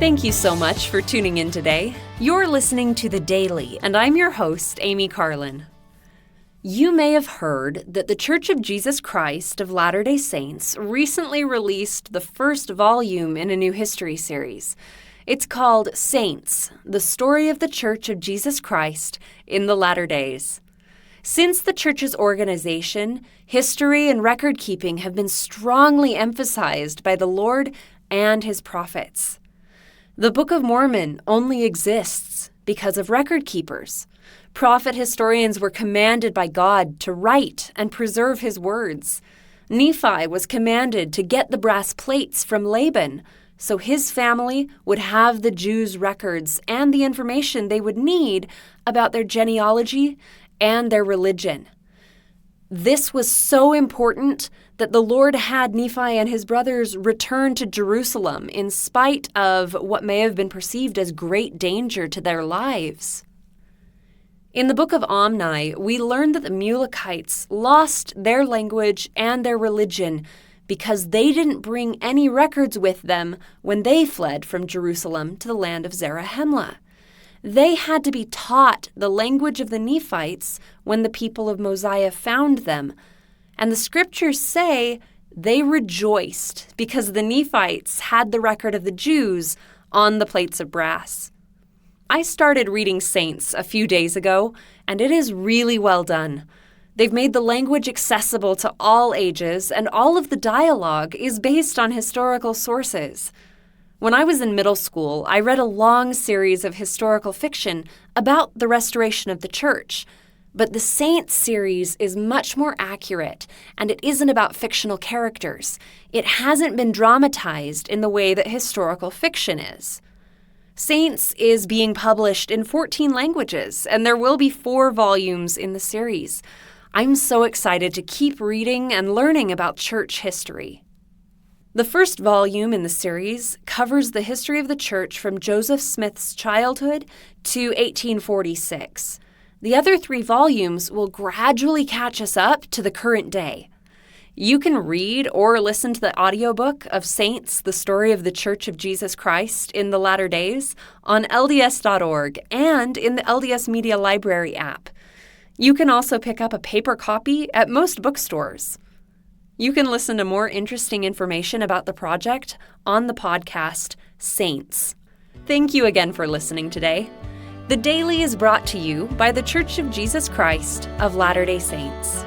Thank you so much for tuning in today. You're listening to The Daily, and I'm your host, Amy Carlin. You may have heard that the Church of Jesus Christ of Latter-day Saints recently released the first volume in a new history series. It's called Saints, the Story of the Church of Jesus Christ in the Latter Days. Since the Church's organization, history and record-keeping have been strongly emphasized by the Lord and His prophets. The Book of Mormon only exists because of record keepers. Prophet historians were commanded by God to write and preserve His words. Nephi was commanded to get the brass plates from Laban so his family would have the Jews' records and the information they would need about their genealogy and their religion. This was so important that the Lord had Nephi and his brothers return to Jerusalem in spite of what may have been perceived as great danger to their lives. In the book of Omni, we learn that the Mulekites lost their language and their religion because they didn't bring any records with them when they fled from Jerusalem to the land of Zarahemla. They had to be taught the language of the Nephites when the people of Mosiah found them. And the scriptures say they rejoiced because the Nephites had the record of the Jews on the plates of brass. I started reading Saints a few days ago, and it is really well done. They've made the language accessible to all ages, and all of the dialogue is based on historical sources. When I was in middle school, I read a long series of historical fiction about the restoration of the church. But the Saints series is much more accurate, and it isn't about fictional characters. It hasn't been dramatized in the way that historical fiction is. Saints is being published in 14 languages, and there will be 4 volumes in the series. I'm so excited to keep reading and learning about church history. The first volume in the series covers the history of the church from Joseph Smith's childhood to 1846. The other 3 volumes will gradually catch us up to the current day. You can read or listen to the audiobook of Saints, the Story of the Church of Jesus Christ in the Latter Days on LDS.org and in the LDS Media Library app. You can also pick up a paper copy at most bookstores. You can listen to more interesting information about the project on the podcast Saints. Thank you again for listening today. The Daily is brought to you by the Church of Jesus Christ of Latter-day Saints.